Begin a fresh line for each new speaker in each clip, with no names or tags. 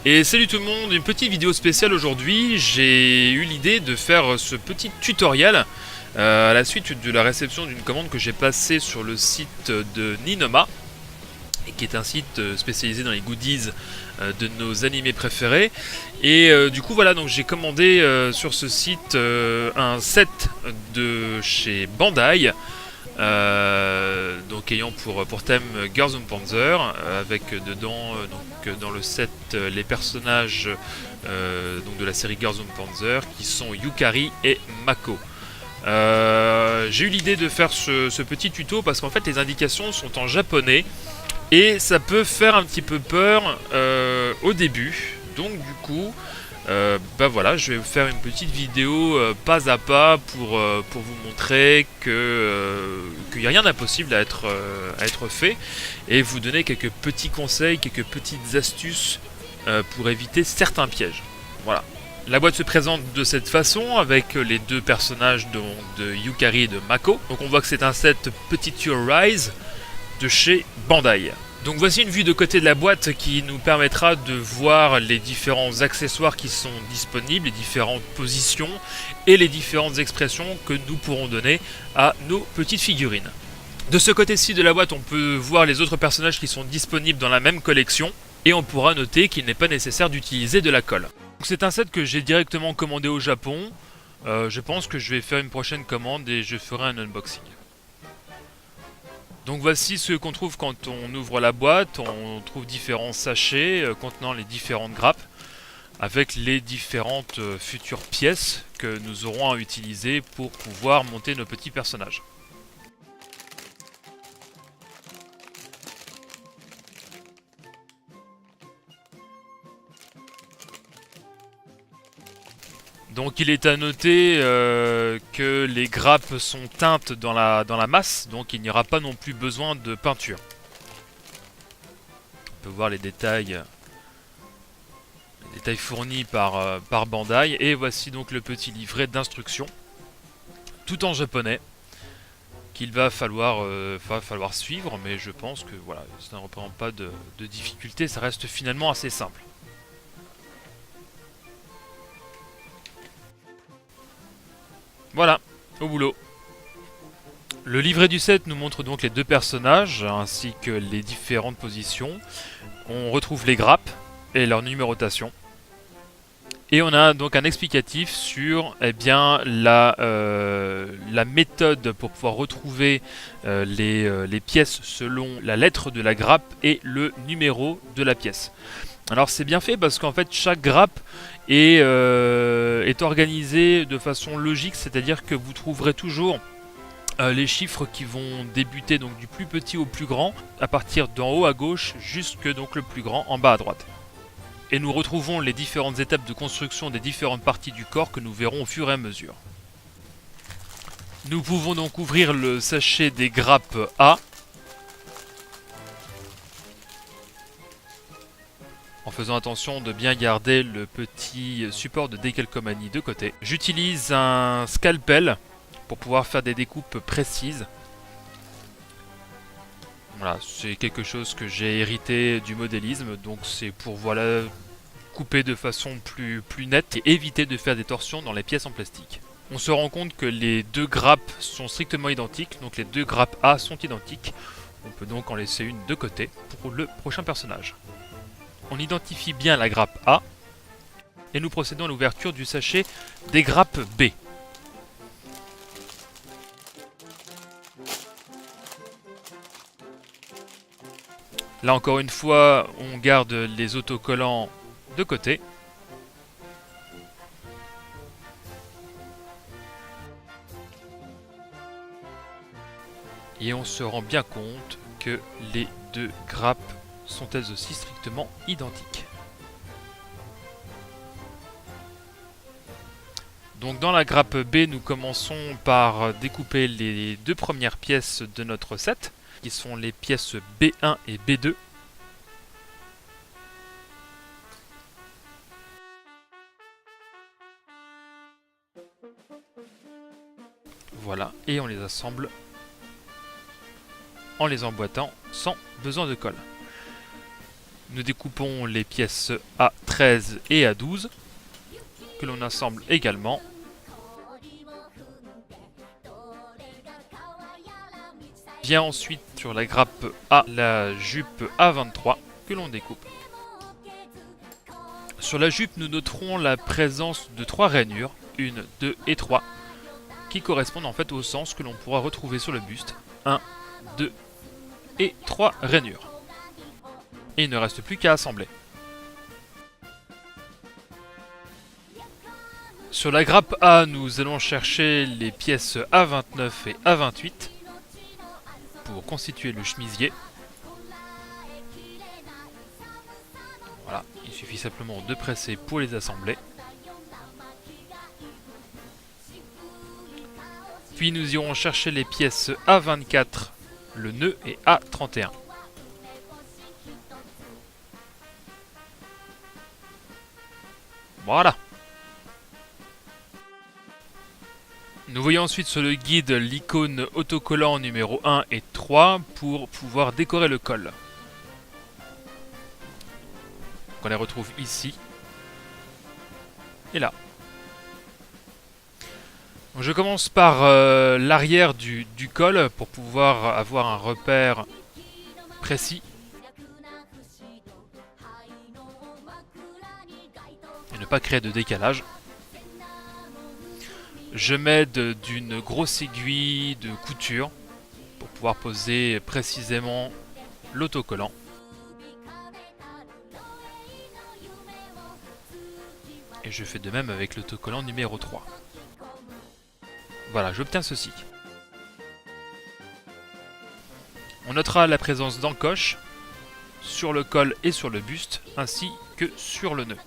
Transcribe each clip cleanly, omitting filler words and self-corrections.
Et salut tout le monde, une petite vidéo spéciale aujourd'hui. J'ai eu l'idée de faire ce petit tutoriel à la suite de la réception d'une commande que j'ai passée sur le site de Ninoma, et qui est un site spécialisé dans les goodies de nos animés préférés. Et du coup voilà, donc j'ai commandé sur ce site un set de chez Bandai, donc ayant pour thème Girls on Panzer, avec dedans donc dans le set les personnages donc de la série Girls on Panzer qui sont Yukari et Mako. J'ai eu l'idée de faire ce petit tuto parce qu'en fait les indications sont en japonais et ça peut faire un petit peu peur au début. Donc du coup bah voilà, je vais vous faire une petite vidéo pas à pas pour vous montrer qu'il n'y a rien d'impossible à être fait, et vous donner quelques petits conseils, quelques petites astuces pour éviter certains pièges. Voilà. La boîte se présente de cette façon avec les deux personnages de Yukari et de Mako. Donc on voit que c'est un set Petit Your Rise de chez Bandai. Donc voici une vue de côté de la boîte qui nous permettra de voir les différents accessoires qui sont disponibles, les différentes positions et les différentes expressions que nous pourrons donner à nos petites figurines. De ce côté-ci de la boîte, on peut voir les autres personnages qui sont disponibles dans la même collection, et on pourra noter qu'il n'est pas nécessaire d'utiliser de la colle. C'est un set que j'ai directement commandé au Japon. Je pense que je vais faire une prochaine commande et je ferai un unboxing. Donc voici ce qu'on trouve quand on ouvre la boîte. On trouve différents sachets contenant les différentes grappes, avec les différentes futures pièces que nous aurons à utiliser pour pouvoir monter nos petits personnages. Donc il est à noter que les grappes sont teintes dans la masse, donc il n'y aura pas non plus besoin de peinture. On peut voir les détails fournis par Bandai, et voici donc le petit livret d'instructions, tout en japonais, qu'il va falloir suivre, mais je pense que voilà, ça ne représente pas de difficulté, ça reste finalement assez simple. Voilà, au boulot. Le livret du set nous montre donc les deux personnages, ainsi que les différentes positions. On retrouve les grappes et leur numérotation. Et on a donc un explicatif sur la méthode pour pouvoir retrouver les pièces selon la lettre de la grappe et le numéro de la pièce. Alors c'est bien fait parce qu'en fait chaque grappe est organisée de façon logique, c'est-à-dire que vous trouverez toujours les chiffres qui vont débuter donc du plus petit au plus grand, à partir d'en haut à gauche jusque donc le plus grand en bas à droite. Et nous retrouvons les différentes étapes de construction des différentes parties du corps que nous verrons au fur et à mesure. Nous pouvons donc ouvrir le sachet des grappes A, en faisant attention de bien garder le petit support de décalcomanie de côté. J'utilise un scalpel pour pouvoir faire des découpes précises. Voilà, c'est quelque chose que j'ai hérité du modélisme, donc c'est pour voilà, couper de façon plus nette et éviter de faire des torsions dans les pièces en plastique. On se rend compte que les deux grappes sont strictement identiques, donc les deux grappes A sont identiques. On peut donc en laisser une de côté pour le prochain personnage. On identifie bien la grappe A et nous procédons à l'ouverture du sachet des grappes B. Là encore une fois, on garde les autocollants de côté. Et on se rend bien compte que les deux grappes sont elles aussi strictement identiques. Donc dans la grappe B, nous commençons par découper les deux premières pièces de notre set, qui sont les pièces B1 et B2. Voilà, et on les assemble en les emboîtant sans besoin de colle. Nous découpons les pièces A13 et A12 que l'on assemble également. Vient ensuite sur la grappe A la jupe A23 que l'on découpe. Sur la jupe, nous noterons la présence de 3 rainures, 1, 2 et 3, qui correspondent en fait au sens que l'on pourra retrouver sur le buste. 1, 2 et 3 rainures. Et il ne reste plus qu'à assembler. Sur la grappe A, nous allons chercher les pièces A29 et A28 pour constituer le chemisier. Voilà, il suffit simplement de presser pour les assembler. Puis nous irons chercher les pièces A24, le nœud et A31. Voilà. Nous voyons ensuite sur le guide l'icône autocollant numéro 1 et 3 pour pouvoir décorer le col. On les retrouve ici et là. Je commence par l'arrière du col pour pouvoir avoir un repère précis et ne pas créer de décalage. Je m'aide d'une grosse aiguille de couture pour pouvoir poser précisément l'autocollant. Et je fais de même avec l'autocollant numéro 3. Voilà, j'obtiens ceci. On notera la présence d'encoches sur le col et sur le buste, ainsi que sur le nœud,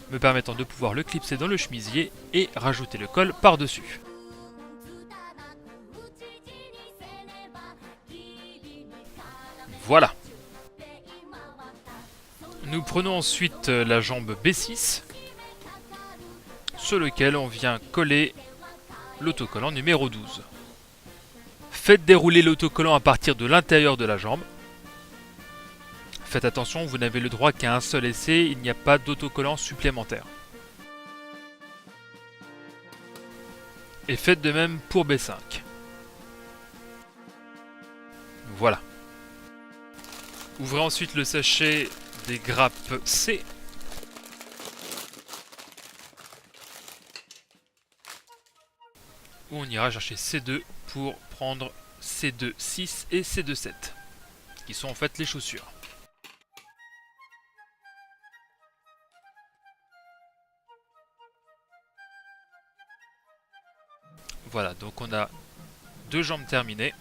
me permettant de pouvoir le clipser dans le chemisier et rajouter le col par-dessus. Voilà. Nous prenons ensuite la jambe B6, sur lequel on vient coller l'autocollant numéro 12. Faites dérouler l'autocollant à partir de l'intérieur de la jambe. Faites attention, vous n'avez le droit qu'à un seul essai, il n'y a pas d'autocollant supplémentaire. Et faites de même pour B5. Voilà. Ouvrez ensuite le sachet des grappes C. Où on ira chercher C2 pour prendre C2 6 et C2 7, qui sont en fait les chaussures. Voilà, donc on a 2 jambes terminées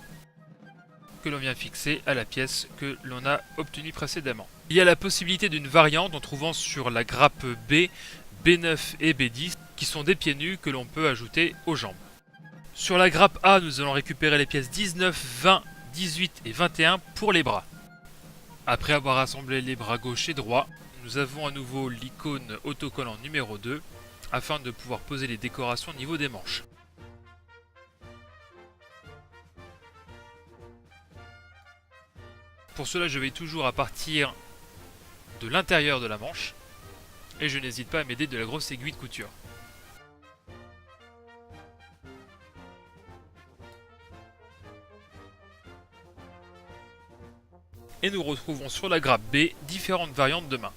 que l'on vient fixer à la pièce que l'on a obtenue précédemment. Il y a la possibilité d'une variante en trouvant sur la grappe B, B9 et B10 qui sont des pieds nus que l'on peut ajouter aux jambes. Sur la grappe A, nous allons récupérer les pièces 19, 20, 18 et 21 pour les bras. Après avoir assemblé les bras gauche et droit, nous avons à nouveau l'icône autocollant numéro 2 afin de pouvoir poser les décorations au niveau des manches. Pour cela, je vais toujours à partir de l'intérieur de la manche et je n'hésite pas à m'aider de la grosse aiguille de couture. Et nous retrouvons sur la grappe B différentes variantes de mains.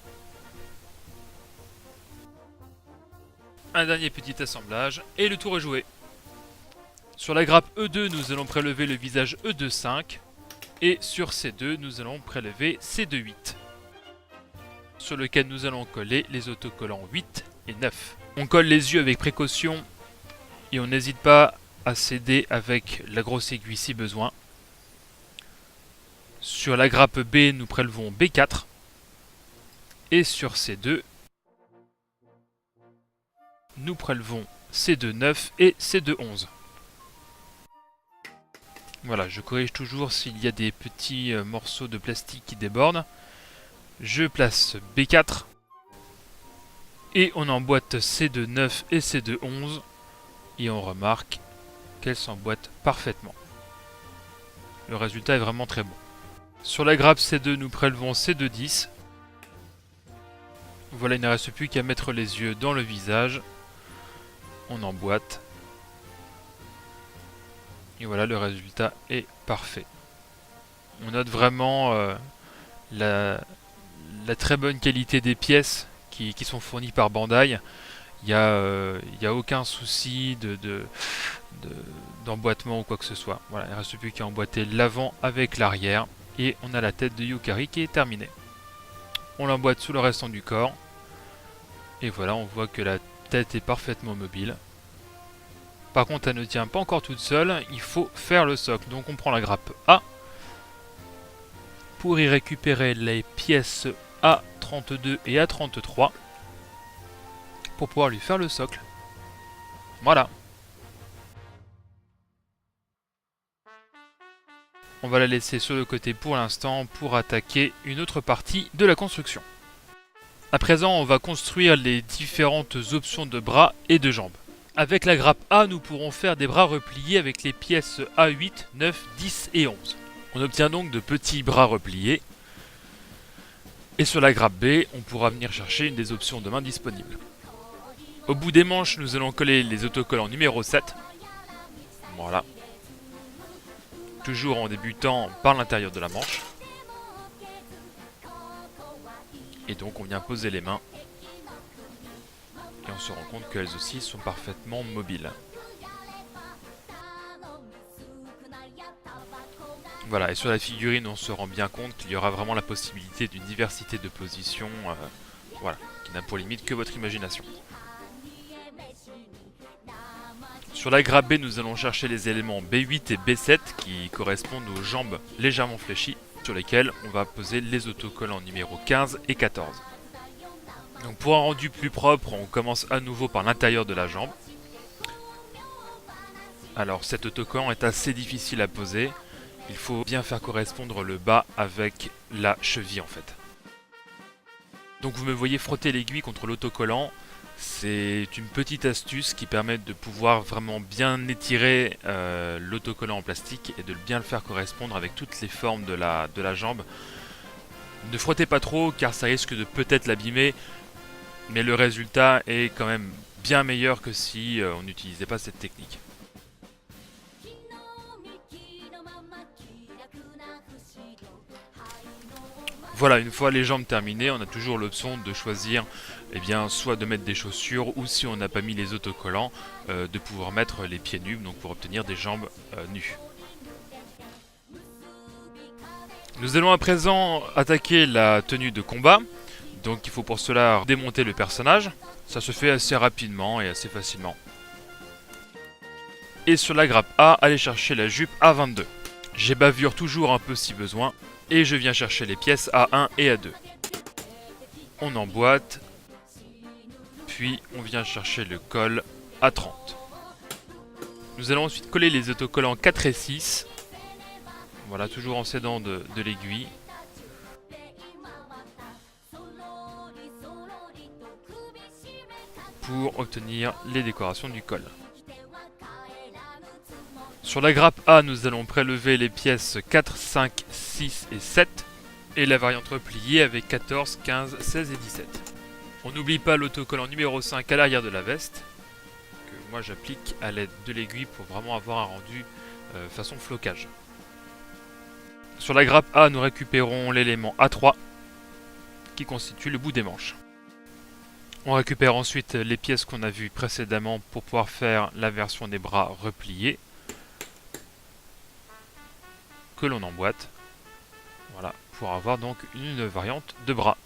Un dernier petit assemblage et le tour est joué. Sur la grappe E2, nous allons prélever le visage E2-5 et sur C2, nous allons prélever C2-8, sur lequel nous allons coller les autocollants 8 et 9. On colle les yeux avec précaution et on n'hésite pas à s'aider avec la grosse aiguille si besoin. Sur la grappe B, nous prélevons B4 et sur C2, nous prélevons C2-9 et C2-11. Voilà, je corrige toujours s'il y a des petits morceaux de plastique qui débordent. Je place B4 et on emboîte C2-9 et C2-11 et on remarque qu'elles s'emboîtent parfaitement. Le résultat est vraiment très bon. Sur la grappe C2, nous prélevons C210. Voilà, il ne reste plus qu'à mettre les yeux dans le visage. On emboîte. Et voilà, le résultat est parfait. On note vraiment la très bonne qualité des pièces qui sont fournies par Bandai. Il n'y a aucun souci d'emboîtement ou quoi que ce soit. Voilà, il ne reste plus qu'à emboîter l'avant avec l'arrière. Et on a la tête de Yukari qui est terminée. On l'emboîte sous le restant du corps. Et voilà, on voit que la tête est parfaitement mobile. Par contre, elle ne tient pas encore toute seule. Il faut faire le socle. Donc on prend la grappe A. Pour y récupérer les pièces A32 et A33. Pour pouvoir lui faire le socle. Voilà. On va la laisser sur le côté pour l'instant pour attaquer une autre partie de la construction. À présent, on va construire les différentes options de bras et de jambes. Avec la grappe A, nous pourrons faire des bras repliés avec les pièces A8, 9, 10 et 11. On obtient donc de petits bras repliés. Et sur la grappe B, on pourra venir chercher une des options de main disponibles. Au bout des manches, nous allons coller les autocollants numéro 7. Voilà. Toujours en débutant par l'intérieur de la manche. Et donc on vient poser les mains. Et on se rend compte qu'elles aussi sont parfaitement mobiles. Voilà, et sur la figurine, on se rend bien compte qu'il y aura vraiment la possibilité d'une diversité de positions, voilà, qui n'a pour limite que votre imagination. Sur la grappe B, nous allons chercher les éléments B8 et B7 qui correspondent aux jambes légèrement fléchies, sur lesquelles on va poser les autocollants numéro 15 et 14. Donc pour un rendu plus propre, on commence à nouveau par l'intérieur de la jambe. Alors cet autocollant est assez difficile à poser. Il faut bien faire correspondre le bas avec la cheville en fait. Donc vous me voyez frotter l'aiguille contre l'autocollant. C'est une petite astuce qui permet de pouvoir vraiment bien étirer l'autocollant en plastique et de bien le faire correspondre avec toutes les formes de la jambe. Ne frottez pas trop car ça risque de peut-être l'abîmer, mais le résultat est quand même bien meilleur que si on n'utilisait pas cette technique. Voilà, une fois les jambes terminées, on a toujours l'option de choisir soit de mettre des chaussures ou si on n'a pas mis les autocollants, de pouvoir mettre les pieds nus, donc pour obtenir des jambes nues. Nous allons à présent attaquer la tenue de combat. Donc il faut pour cela démonter le personnage. Ça se fait assez rapidement et assez facilement. Et sur la grappe A, aller chercher la jupe A22. J'ai bavure toujours un peu si besoin. Et je viens chercher les pièces A1 et A2. On emboîte. Puis on vient chercher le col A30. Nous allons ensuite coller les autocollants 4 et 6. Voilà, toujours en s'aidant de l'aiguille. Pour obtenir les décorations du col. Sur la grappe A, nous allons prélever les pièces 4, 5, 6 et 7 et la variante repliée avec 14, 15, 16 et 17. On n'oublie pas l'autocollant numéro 5 à l'arrière de la veste que moi j'applique à l'aide de l'aiguille pour vraiment avoir un rendu façon flocage. Sur la grappe A, nous récupérons l'élément A3 qui constitue le bout des manches. On récupère ensuite les pièces qu'on a vues précédemment pour pouvoir faire la version des bras repliés que l'on emboîte. Voilà, pour avoir donc une variante de bras.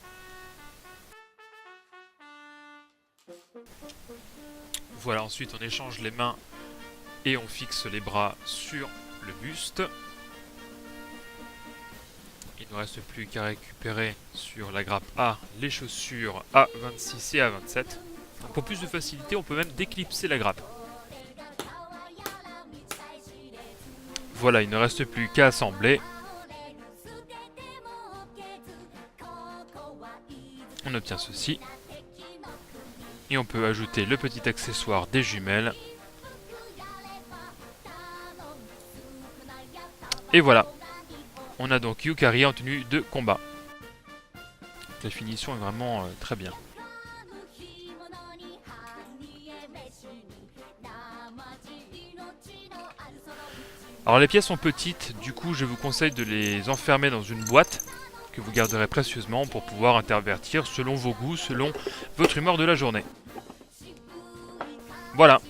Voilà, ensuite on échange les mains et on fixe les bras sur le buste. Il ne reste plus qu'à récupérer sur la grappe A les chaussures A26 et A27. Pour plus de facilité, on peut même déclipser la grappe. Voilà, il ne reste plus qu'à assembler. On obtient ceci. Et on peut ajouter le petit accessoire des jumelles. Et voilà. On a donc Yukari en tenue de combat. La finition est vraiment très bien. Alors les pièces sont petites, du coup je vous conseille de les enfermer dans une boîte que vous garderez précieusement pour pouvoir intervertir selon vos goûts, selon votre humeur de la journée. Voilà.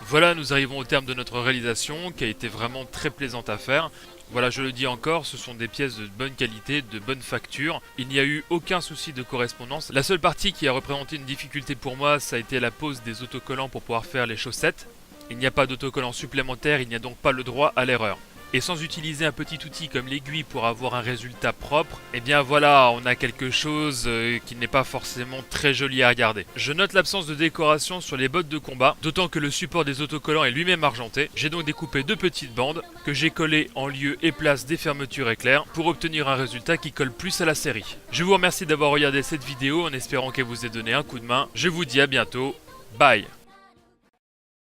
Voilà, nous arrivons au terme de notre réalisation qui a été vraiment très plaisante à faire. Voilà, je le dis encore, ce sont des pièces de bonne qualité, de bonne facture. Il n'y a eu aucun souci de correspondance. La seule partie qui a représenté une difficulté pour moi, ça a été la pose des autocollants pour pouvoir faire les chaussettes. Il n'y a pas d'autocollant supplémentaire, il n'y a donc pas le droit à l'erreur. Et sans utiliser un petit outil comme l'aiguille pour avoir un résultat propre, eh bien voilà, on a quelque chose qui n'est pas forcément très joli à regarder. Je note l'absence de décoration sur les bottes de combat, d'autant que le support des autocollants est lui-même argenté. J'ai donc découpé 2 petites bandes que j'ai collées en lieu et place des fermetures éclairs pour obtenir un résultat qui colle plus à la série. Je vous remercie d'avoir regardé cette vidéo en espérant qu'elle vous ait donné un coup de main. Je vous dis à bientôt, bye.